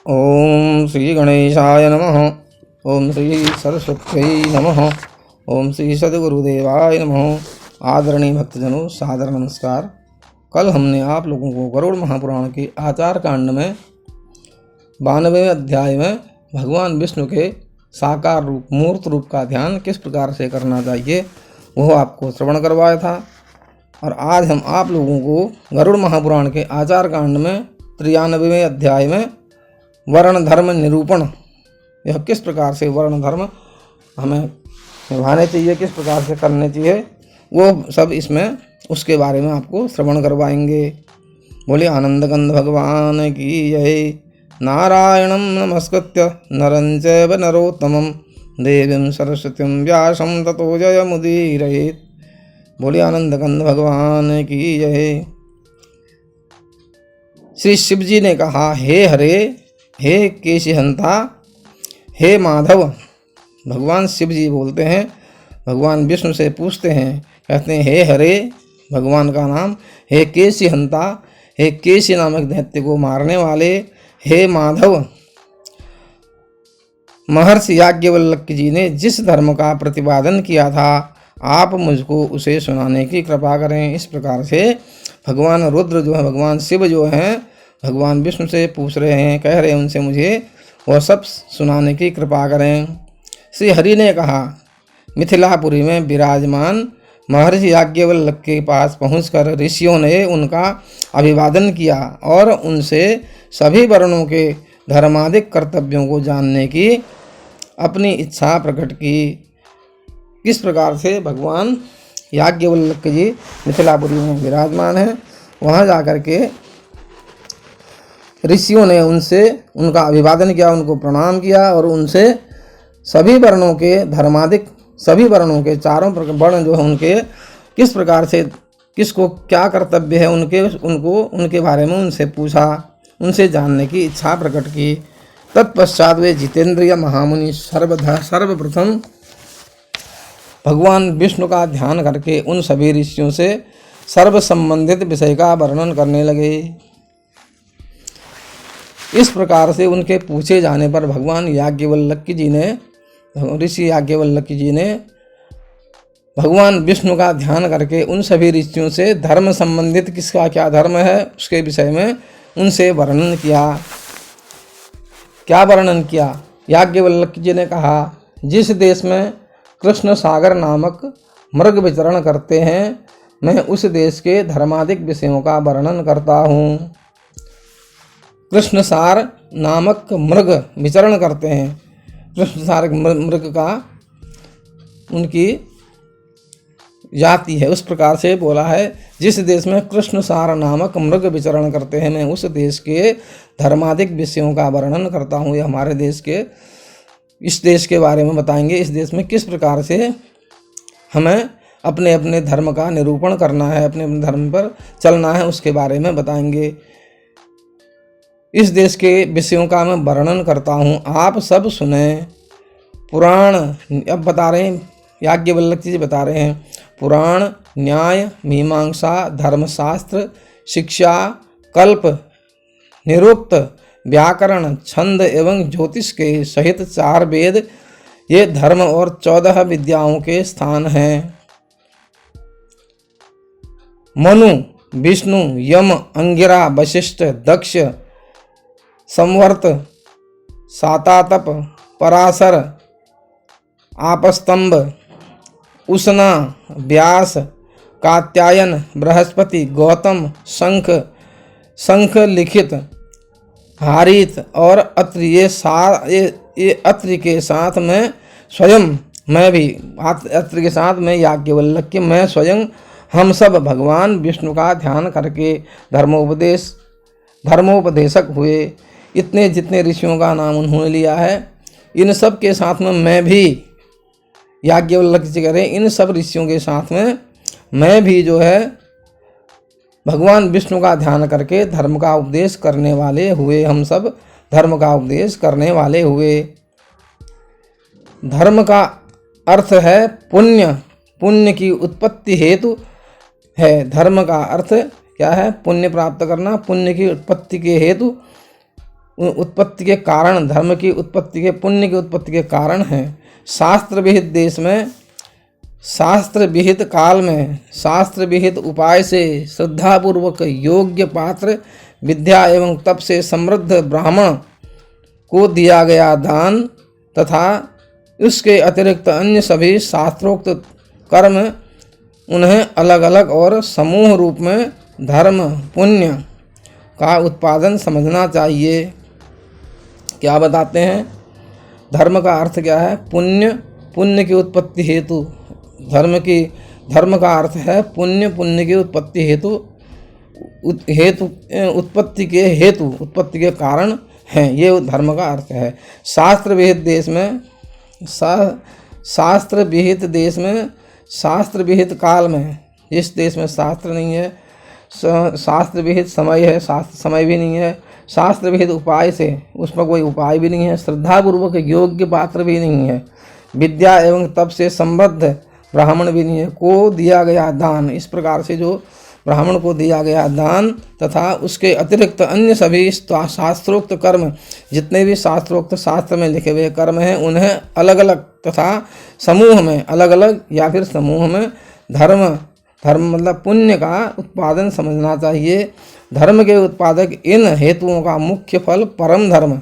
ओम श्री गणेशाय नमः। ओम श्री सरस्वत्यै नमः। ओम श्री सद्गुरुदेवाय नमः। आदरणीय भक्तजनों, सादर नमस्कार। कल हमने आप लोगों को गरुड़ महापुराण के आचार कांड में 92वें अध्याय में भगवान विष्णु के साकार रूप, मूर्त रूप का ध्यान किस प्रकार से करना चाहिए वह आपको श्रवण करवाया था। और आज हम आप लोगों को गरुड़ महापुराण के आचार कांड में 93वें अध्याय में वर्ण धर्म निरूपण, यह किस प्रकार से वर्ण धर्म हमें निभाने चाहिए, किस प्रकार से करने चाहिए, वो सब इसमें उसके बारे में आपको श्रवण करवाएंगे। बोले आनंद कंद भगवान की जय। नारायणं नमस्कृत्य नरं चैव नरोत्तमं देवीं सरस्वतीं व्यासं ततो जयमुदीरयेत्। बोले आनंद कंद भगवान की जय। श्री शिव जी ने कहा, हे हरे, हे केशिहंता, हे माधव। भगवान शिव जी बोलते हैं, भगवान विष्णु से पूछते हैं, कहते हैं हे हरे, भगवान का नाम, हे केशिहंता, हे केशी नामक दैत्य को मारने वाले, हे माधव। महर्षि याज्ञवल्क्य जी ने जिस धर्म का प्रतिपादन किया था, आप मुझको उसे सुनाने की कृपा करें। इस प्रकार से भगवान रुद्र जो है, भगवान शिव जो हैं, भगवान विष्णु से पूछ रहे हैं, कह रहे हैं उनसे मुझे वह सब सुनाने की कृपा करें। श्री हरि ने कहा, मिथिलापुरी में विराजमान महर्षि याज्ञवल्क्य के पास पहुंचकर ऋषियों ने उनका अभिवादन किया और उनसे सभी वर्णों के धर्मादिक कर्तव्यों को जानने की अपनी इच्छा प्रकट की। किस प्रकार से भगवान याज्ञवल्क्य जी मिथिलापुरी में विराजमान हैं, वहाँ जाकर के ऋषियों ने उनसे उनका अभिवादन किया, उनको प्रणाम किया और उनसे सभी वर्णों के धर्मादिक, सभी वर्णों के चारों वर्ण जो है उनके किस प्रकार से, किसको क्या कर्तव्य है उनके बारे में उनसे पूछा, उनसे जानने की इच्छा प्रकट की। तत्पश्चात वे जितेंद्रिय महामुनि सर्वप्रथम भगवान विष्णु का ध्यान करके उन सभी ऋषियों से सर्व संबंधित विषय का वर्णन करने लगे। इस प्रकार से उनके पूछे जाने पर भगवान याज्ञवल्क्य जी ने, ऋषि याज्ञवल्क्य जी ने भगवान विष्णु का ध्यान करके उन सभी ऋषियों से धर्म संबंधित किसका क्या धर्म है उसके विषय में उनसे वर्णन किया। क्या वर्णन किया? याज्ञवल्क्य जी ने कहा, जिस देश में कृष्ण सागर नामक मृग विचरण करते हैं, मैं उस देश के धर्मादिक विषयों का वर्णन करता हूँ। कृष्णसार नामक मृग विचरण करते हैं, कृष्णसार मृग का उनकी जाति है, उस प्रकार से बोला है। जिस देश में कृष्णसार नामक मृग विचरण करते हैं, मैं उस देश के धर्मादिक विषयों का वर्णन करता हूँ। ये हमारे देश के, इस देश के बारे में बताएंगे। इस देश में किस प्रकार से हमें अपने अपने धर्म का निरूपण करना है, अपने अपने धर्म पर चलना है, उसके बारे में बताएंगे। इस देश के विषयों का मैं वर्णन करता हूँ, आप सब सुने। पुराण, अब बता रहे हैं याज्ञवल्क्य जी बता रहे हैं, पुराण, न्याय, मीमांसा, धर्मशास्त्र, शिक्षा, कल्प, निरुक्त, व्याकरण, छंद एवं ज्योतिष के सहित 4 वेद, ये धर्म और 14 विद्याओं के स्थान हैं। मनु, विष्णु, यम, अंगिरा, वशिष्ठ, दक्ष, संवर्त, सातातप, पराशर, आपस्तंभ, उष्णा, व्यास, कात्यायन, बृहस्पति, गौतम, शंख लिखित, हारित और अत्रि, ये अत्रि के साथ में स्वयं, मैं भी अत्रि के साथ में याज्ञवल्क्य, मैं स्वयं, हम सब भगवान विष्णु का ध्यान करके धर्मोपदेशक हुए। इतने जितने ऋषियों का नाम उन्होंने लिया है, इन सब के साथ में मैं भी, याज्ञवल्क्य जी कह रहे हैं, इन सब ऋषियों के साथ में मैं भी जो है भगवान विष्णु का ध्यान करके धर्म का उपदेश करने वाले हुए। हम सब धर्म का उपदेश करने वाले हुए। धर्म का अर्थ है पुण्य, पुण्य की उत्पत्ति हेतु है। धर्म का अर्थ क्या है? पुण्य प्राप्त करना, पुण्य की उत्पत्ति के हेतु उत्पत्ति के कारण, धर्म की उत्पत्ति के, पुण्य की उत्पत्ति के कारण हैं। शास्त्र विहित देश में, शास्त्र विहित काल में, शास्त्र विहित उपाय से श्रद्धापूर्वक योग्य पात्र, विद्या एवं तप से समृद्ध ब्राह्मण को दिया गया दान तथा उसके अतिरिक्त अन्य सभी शास्त्रोक्त कर्म उन्हें अलग अलग और समूह रूप में धर्म पुण्य का उत्पादन समझना चाहिए। क्या बताते हैं? धर्म का अर्थ क्या है? पुण्य, पुण्य की उत्पत्ति हेतु। धर्म का अर्थ है पुण्य, पुण्य की उत्पत्ति हेतु, उत्पत्ति के कारण हैं, ये धर्म का अर्थ है। शास्त्र विहित देश में, शास्त्र विहित देश में, शास्त्र विहित काल में, इस देश में शास्त्र नहीं है, शास्त्र विहित समय है, शास्त्र समय भी नहीं है, शास्त्र विहित उपाय से, उसमें कोई उपाय भी नहीं है, श्रद्धापूर्वक योग्य पात्र भी नहीं है, विद्या एवं तप से समृद्ध ब्राह्मण भी नहीं है, को दिया गया दान। इस प्रकार से जो ब्राह्मण को दिया गया दान तथा उसके अतिरिक्त अन्य सभी शास्त्रोक्त कर्म, जितने भी शास्त्रोक्त शास्त्र में लिखे हुए कर्म हैं, उन्हें अलग अलग तथा समूह में, अलग अलग या फिर समूह में धर्म मतलब पुण्य का उत्पादन समझना चाहिए। धर्म के उत्पादक इन हेतुओं का मुख्य फल परम धर्म,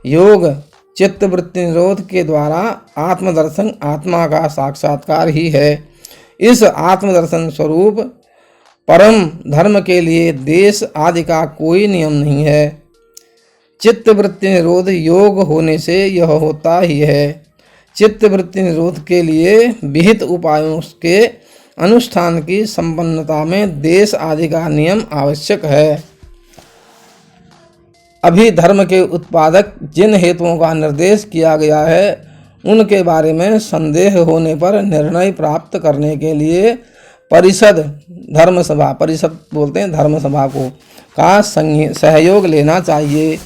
योग, चित्त वृत्ति निरोध के द्वारा आत्मदर्शन, आत्मा का साक्षात्कार ही है। इस आत्मदर्शन स्वरूप परम धर्म के लिए देश आदि का कोई नियम नहीं है। चित्त वृत्ति निरोध योग होने से यह होता ही है। चित्त वृत्ति निरोध के लिए विहित उपायों के अनुष्ठान की संपन्नता में देश आदि का नियम आवश्यक है। अभी धर्म के उत्पादक जिन हेतुओं का निर्देश किया गया है, उनके बारे में संदेह होने पर निर्णय प्राप्त करने के लिए परिषद, धर्मसभा, परिषद बोलते हैं धर्मसभा को, का सहयोग लेना चाहिए।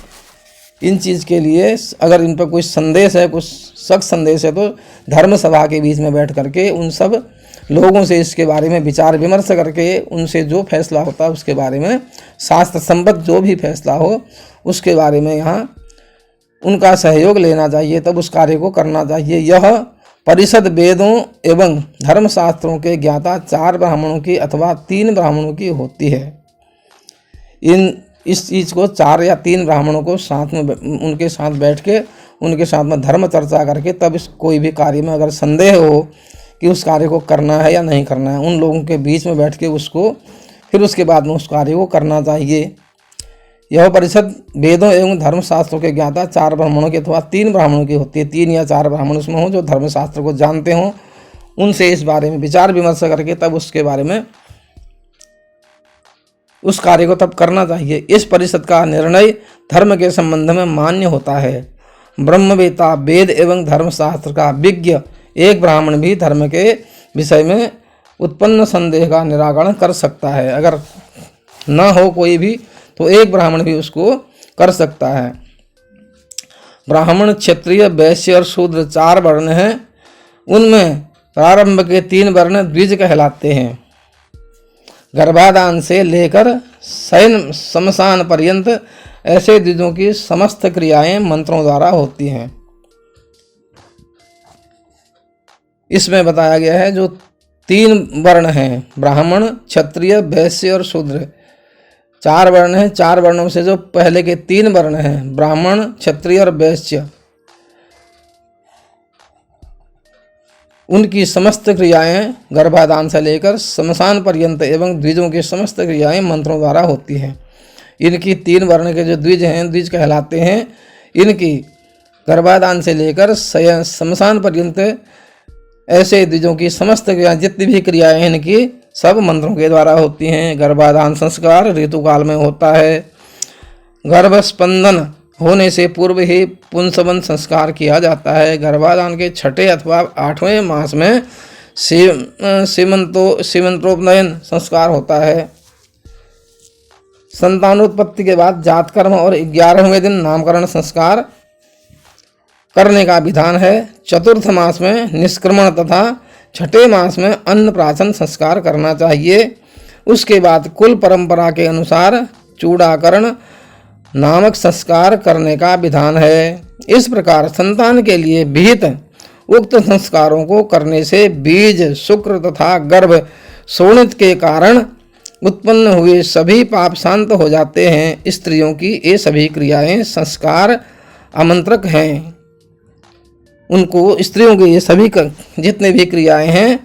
इन चीज़ के लिए अगर इन पर कोई संदेश है, कुछ सख्त संदेश है, तो धर्मसभा के बीच में बैठ करके उन सब लोगों से इसके बारे में विचार विमर्श करके उनसे जो फैसला होता है उसके बारे में, शास्त्र संबद्ध जो भी फैसला हो उसके बारे में यहाँ उनका सहयोग लेना चाहिए, तब उस कार्य को करना चाहिए। यह परिषद वेदों एवं धर्मशास्त्रों के ज्ञाता 4 ब्राह्मणों की अथवा 3 ब्राह्मणों की होती है। इस चीज़ को 4 या 3 ब्राह्मणों को साथ में, उनके साथ बैठ के उनके साथ में धर्म चर्चा करके, तब इस कोई भी कार्य में अगर संदेह हो कि उस कार्य को करना है या नहीं करना है, उन लोगों के बीच में बैठ के उसको फिर उसके बाद में उस कार्य को करना चाहिए। यह परिषद वेदों एवं धर्मशास्त्रों के ज्ञाता 4 ब्राह्मणों की अथवा 3 ब्राह्मणों की होती है। 3 या 4 ब्राह्मण उसमें हों जो धर्मशास्त्र को जानते हों, उनसे इस बारे में विचार विमर्श करके तब उसके बारे में उस कार्य को तब करना चाहिए। इस परिषद का निर्णय धर्म के संबंध में मान्य होता है। ब्रह्मवेता, वेद एवं धर्मशास्त्र का विज्ञ एक ब्राह्मण भी धर्म के विषय में उत्पन्न संदेह का निराकरण कर सकता है। अगर न हो कोई भी तो एक ब्राह्मण भी उसको कर सकता है। ब्राह्मण, क्षत्रिय, वैश्य और शूद्र 4 वर्ण हैं। उनमें प्रारंभ के 3 वर्ण द्विज कहलाते हैं। गर्भाधान से लेकर शयन शमशान पर्यंत ऐसे द्विजों की समस्त क्रियाएं मंत्रों द्वारा होती हैं। इसमें बताया गया है जो 3 वर्ण हैं, ब्राह्मण, क्षत्रिय, वैश्य और शूद्र, 4 वर्ण हैं। 4 वर्णों से जो पहले के 3 वर्ण हैं, ब्राह्मण, क्षत्रिय और वैश्य, उनकी समस्त क्रियाएं गर्भाधान से लेकर शमशान पर्यंत एवं द्विजों की समस्त क्रियाएं मंत्रों द्वारा होती हैं। इनकी 3 वर्ण के जो द्विज हैं, द्विज कहलाते हैं। इनकी गर्भाधान से लेकर शमशान पर्यंत ऐसे द्विजों की समस्त क्रियाएं, जितनी भी क्रियाएं हैं इनकी सब मंत्रों के द्वारा होती हैं। गर्भाधान संस्कार ऋतुकाल में होता है। गर्भस्पंदन होने से पूर्व ही पुंसवन संस्कार किया जाता है। गर्भाधान के 6ठे अथवा 8वें मास में सीमंतोपनयन संस्कार होता है। संतानोत्पत्ति के बाद जातकर्म और 11वें दिन नामकरण संस्कार करने का विधान है। चतुर्थ मास में निष्क्रमण तथा 6ठे मास में अन्नप्राशन संस्कार करना चाहिए। उसके बाद कुल परंपरा के अनुसार चूड़ाकरण, नामक संस्कार करने का विधान है। इस प्रकार संतान के लिए विहित उक्त संस्कारों को करने से बीज, शुक्र तथा गर्भ शोणित के कारण उत्पन्न हुए सभी पाप शांत हो जाते हैं। स्त्रियों की ये सभी क्रियाएं संस्कार आमंत्रक हैं। उनको स्त्रियों के ये सभी जितने भी क्रियाएं हैं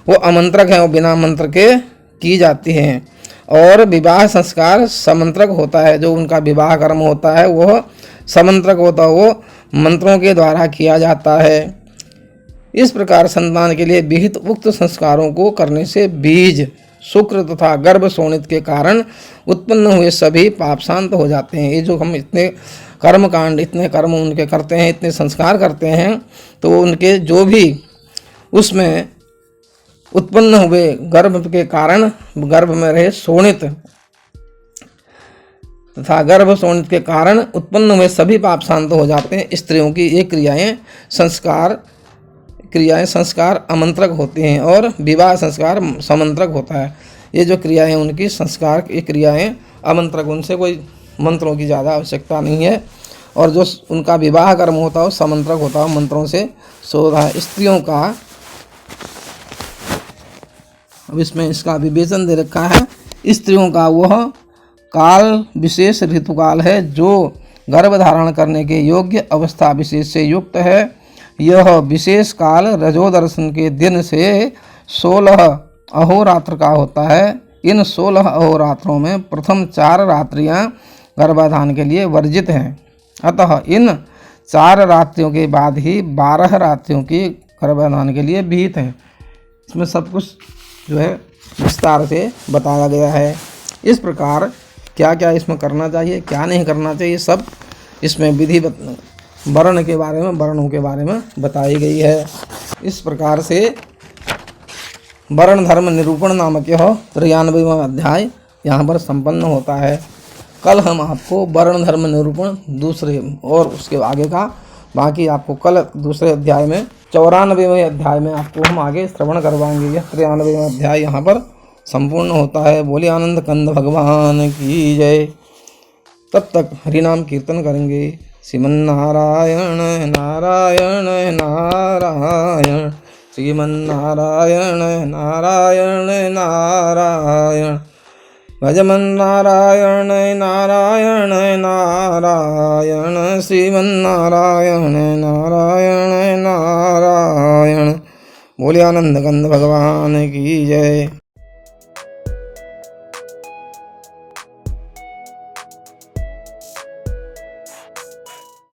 वो आमंत्रक हैं, वो बिना मंत्र के की जाती हैं। और विवाह संस्कार समंत्रक होता है। जो उनका विवाह कर्म होता है वह समंत्रक होता है, वो मंत्रों के द्वारा किया जाता है। इस प्रकार संतान के लिए विहित उक्त संस्कारों को करने से बीज, शुक्र तथा गर्भ शोणित के कारण उत्पन्न हुए सभी पाप शांत हो जाते हैं। ये जो हम इतने कर्म कांड, इतने कर्म उनके करते हैं, इतने संस्कार करते हैं, तो उनके जो भी उसमें उत्पन्न हुए गर्भ के कारण, गर्भ में रहे शोणित तथा गर्भ शोणित के कारण उत्पन्न हुए सभी पाप शांत हो जाते हैं। स्त्रियों की ये क्रियाएं संस्कार आमंत्रक होती हैं और विवाह संस्कार समंत्रक होता है। ये जो क्रियाएं उनकी संस्कार की क्रियाएं आमंत्रक, उनसे कोई मंत्रों की ज़्यादा आवश्यकता नहीं है। और जो उनका विवाह कर्म होता है समंत्रक होता है, मंत्रों से शोधा। स्त्रियों का अब इसमें इसका विवेचन दे रखा है। स्त्रियों का वह काल विशेष ऋतुकाल है जो गर्भ धारण करने के योग्य अवस्था विशेष से युक्त है। यह विशेष काल रजोदर्शन के दिन से 16 अहोरात्र का होता है। इन 16 अहोरात्रों में प्रथम 4 रात्रियां गर्भाधान के लिए वर्जित हैं। अतः इन 4 रात्रियों के बाद ही 12 रात्रियों की गर्भाधान के लिए विहित है। इसमें सब कुछ जो है विस्तार से बताया गया है। इस प्रकार क्या क्या इसमें करना चाहिए, क्या नहीं करना चाहिए, सब इसमें विधि वर्ण के बारे में, वर्णों के बारे में बताई गई है। इस प्रकार से वर्ण धर्म निरूपण नामक यह 93वां अध्याय यहाँ पर संपन्न होता है। कल हम आपको वर्ण धर्म निरूपण दूसरे और उसके आगे का बाकी आपको कल दूसरे अध्याय में 94वें अध्याय में आपको हम आगे श्रवण करवाएंगे। यह 93वां अध्याय यहाँ पर संपूर्ण होता है। बोले आनंद कंद भगवान की जय। तब तक हरिनाम कीर्तन करेंगे। श्रीमन्नारायण नारायण नारायण, श्रीमन्नारायण नारायण नारायण, भजमन्नारायण नारायण नारायण, श्रीमन्नारायण नारायण नारायण। बोले आनंद कंद भगवान की जय।